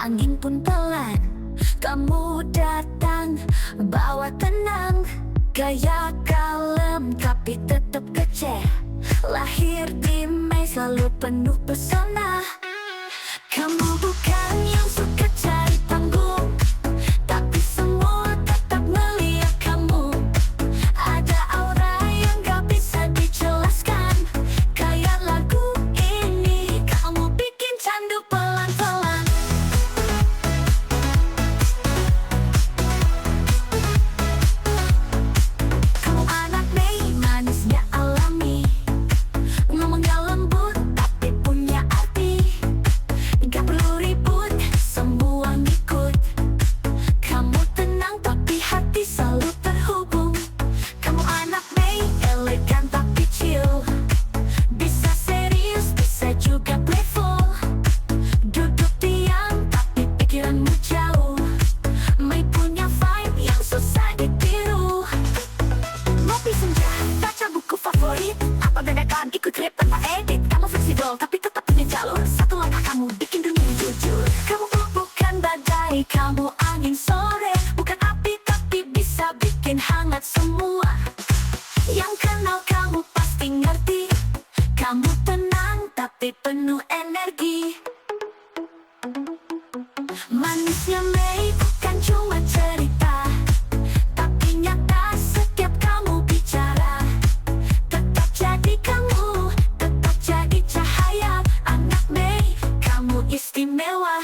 angin pun pelan. Kamu datang, bawa tenang. Gaya kalem tapi tetap kece. Lahir di Mei selalu penuh pesona. Kamu bukan yang suka cari panggung, tapi semua tetap melihat kamu. Ada aura yang gak bisa dijelaskan. Kayak lagu ini, kamu bikin candu pelan-pelan. Kamu anak Mei, manisnya alami. Ngomongnya lembut, tapi punya arti. Gak perlu ribut, semua ngikut. Kamu tenang, tapi hati selalu terhubung. Kamu anak Mei, elegan tapi chill. Bisa serius, bisa juga playful. Duduk diam, tapi pikiranmu jauh. Mei punya vibe yang susah ditiru. Ngopi senja, baca buku favorit. Apa bedakan ikut trip tanpa edit. Kamu fleksibel, tapi tetap punya jalur. Satu langkah kamu bikin dunia jujur. Kamu bukan badai, kamu angin sore. Bukan api, tapi bisa bikin hangat semua. Yang kenal kamu pasti ngerti. Kamu tenang, tapi penuh energi. Manisnya Mei bukan cuma cerita, tapi nyata setiap kamu bicara. Tetap jadi kamu, tetap jadi cahaya. Anak Mei, kamu istimewa.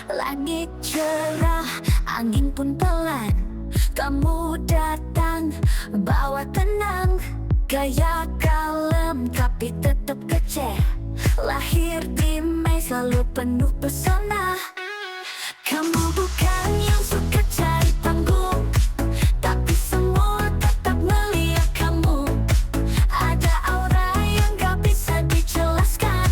Langit cerah, angin pun pelan. Kamu datang, bawa tenang. Gaya kalem, tapi tetap kece. Lahir di Mei selalu penuh pesona. Kamu bukan yang suka cari panggung, tapi semua tetap melihat kamu. Ada aura yang gak bisa dijelaskan.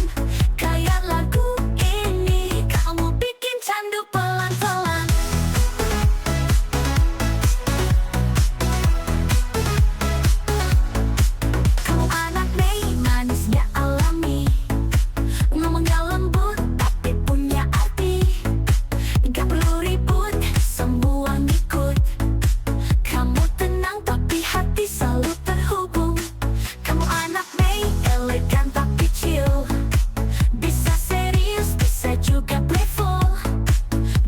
Kayak lagu ini, kamu bikin candu pelan-pelan. Kamu anak Mei, manisnya alami. Ngomongnya lembut, tapi punya arti. Gak perlu ribut, semua ngikut. Kamu tenang, tapi hati selalu terhubung. Kamu anak Mei, elegan tapi chill. Bisa serius, bisa juga playful.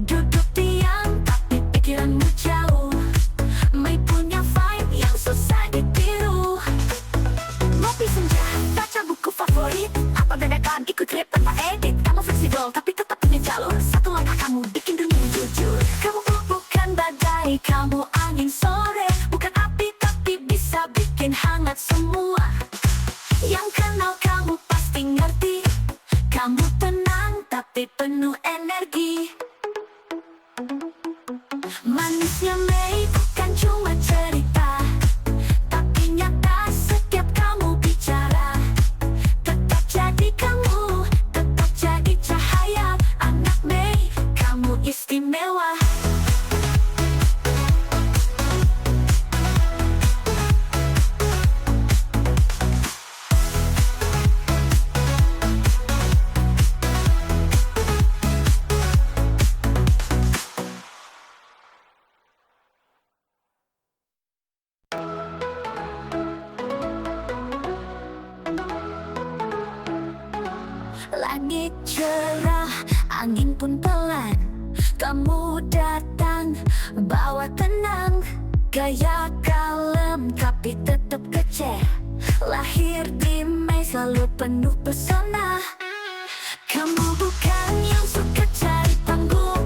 Duduk diam, tapi pikiranmu jauh. Mei punya vibe yang susah ditiru. Ngopi senja, baca buku favorit. Apa bedakan ikut trip tanpa edit. Kamu fleksibel, tapi tetap punya jalur. Satu langkah kamu bikin dunia jujur. Kamu bukan badai, kamu angin sore. Bukan api, tapi bisa bikin hangat semua. Yang kenal kamu pasti ngerti. Kamu tenang, tapi penuh energi. Manisnya Mei bukan cuma cerita, tapi nyata setiap kamu bicara. Tetap jadi kamu, tetap jadi cahaya. Anak Mei, kamu istimewa. Langit cerah, angin pun pelan. Kamu datang, bawa tenang. Gaya kalem, tapi tetap kece. Lahir di Mei selalu penuh pesona. Kamu bukan yang suka cari panggung,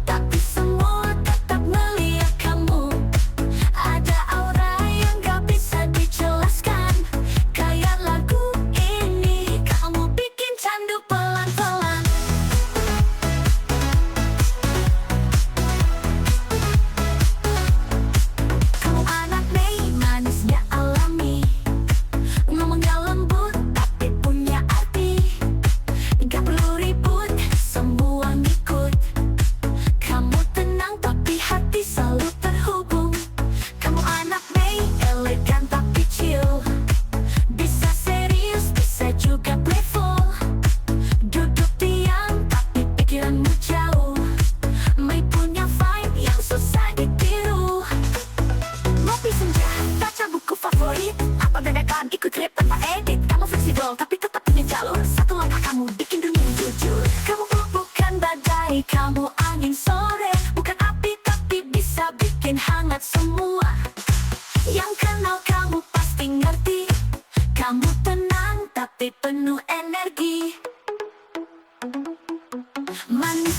tapi semua tetap melihat kamu. Ada aura yang gak bisa dijelaskan. Kayak lagu ini, kamu bikin candu pelan-pelan. Kamu anak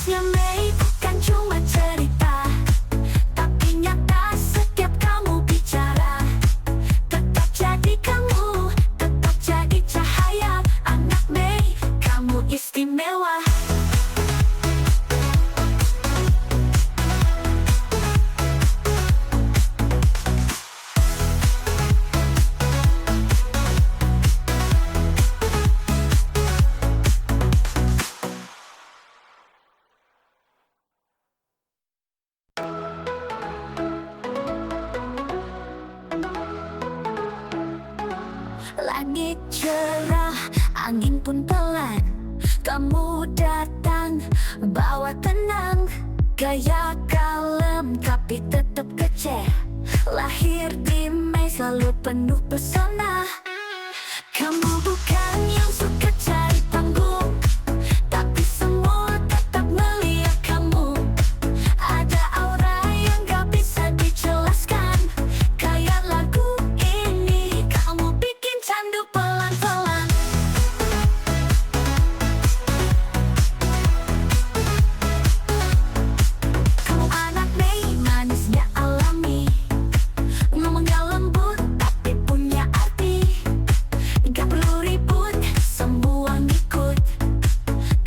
Manisnya Mei bukan cuma cerita, tapi nyata setiap kamu bicara. Tetap jadi kamu, tetap jadi cahaya. Anak Mei, kamu istimewa. Langit cerah, angin pun pelan. Kamu datang, bawa tenang. Gaya kalem, tapi tetap kece. Lahir di Mei selalu penuh pesona. Kamu bukan yang suka cari panggung, tapi semua tetap melihat kamu. Ada aura yang gak bisa dijelaskan. Kayak lagu ini, kamu bikin candu pelan-pelan. Kamu anak Mei, manisnya alami. Ngomongnya lembut, tapi punya arti. Gak perlu ribut, semua ngikut.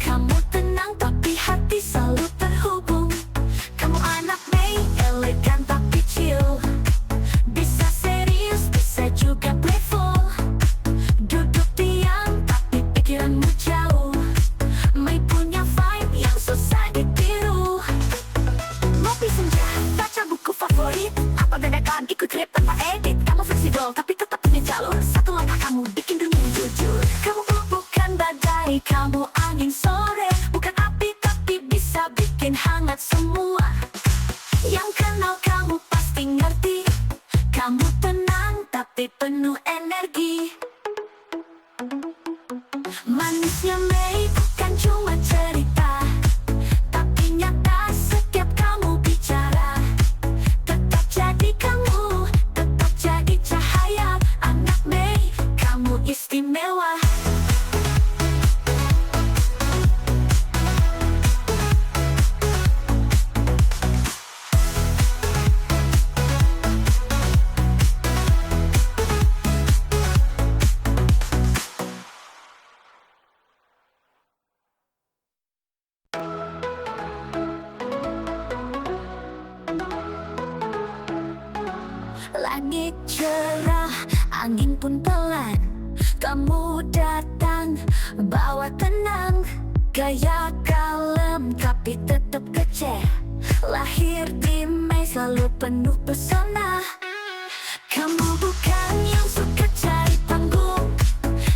Kamu tenang, tapi hati selalu terhubung. Kamu anak Mei, elegan tapi chill. Bisa serius, bisa juga playful. Duduk diam, tapi pikiranmu jauh. Mei punya vibe yang susah ditiru. Ngopi senja, baca buku favorit. Apa bedakan ikut trip tanpa edit. Kamu fleksibel, tapi tetap punya jalur. Satu langkah kamu bikin dunia jujur. Kamu bukan badai, kamu angin sore. Bukan api, tapi bisa bikin hangat semua. Yang kenal kamu pasti ngerti. Kamu tenang, tapi penuh energi. Manisnya Mei bukan cuma cerita, tapi nyata setiap kamu bicara. Tetap jadi kamu, tetap jadi cahaya. Anak Mei, kamu istimewa. Langit cerah, angin pun pelan. Kamu datang, bawa tenang. Gaya kalem, tapi tetap kece. Lahir di Mei selalu penuh pesona. Kamu bukan yang suka cari panggung,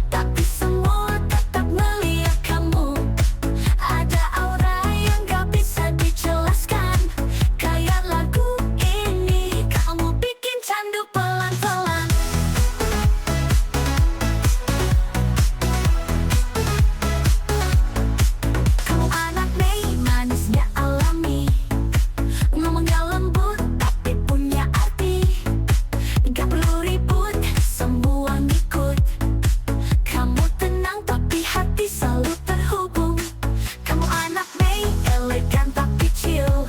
tapi semua tetap melihat kamu. Ada aura yang gak bisa dijelaskan. Kayak lagu ini, kamu bikin candu pelan-pelan. Kamu anak Mei, manisnya alami. Ngomongnya lembut, tapi punya arti. Gak perlu ribut, semua ngikut. Kamu tenang, tapi hati selalu terhubung. Kamu anak Mei, elegan tapi chill.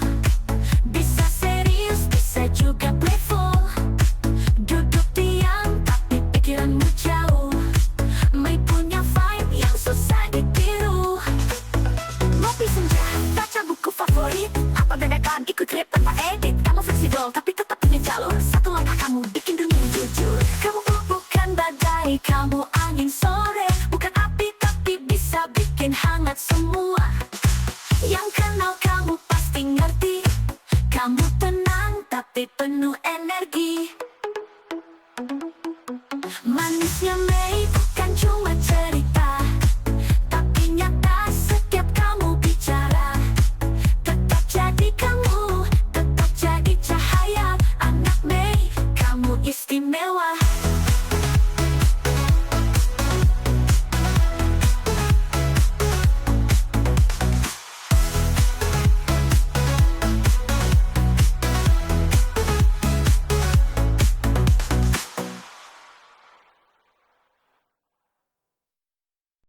Bisa serius, bisa juga playful. Duduk diam, tapi pikiranmu jauh. Mei punya vibe yang susah ditiru. Ngopi senja, baca buku favorit. Apa bedakan ikut trip tanpa edit. Kamu fleksibel, tapi tetap punya jalur. Satu langkah kamu bikin dunia jujur. Kamu bukan badai, kamu angin sore. Bukan api, tapi bisa bikin hangat semua.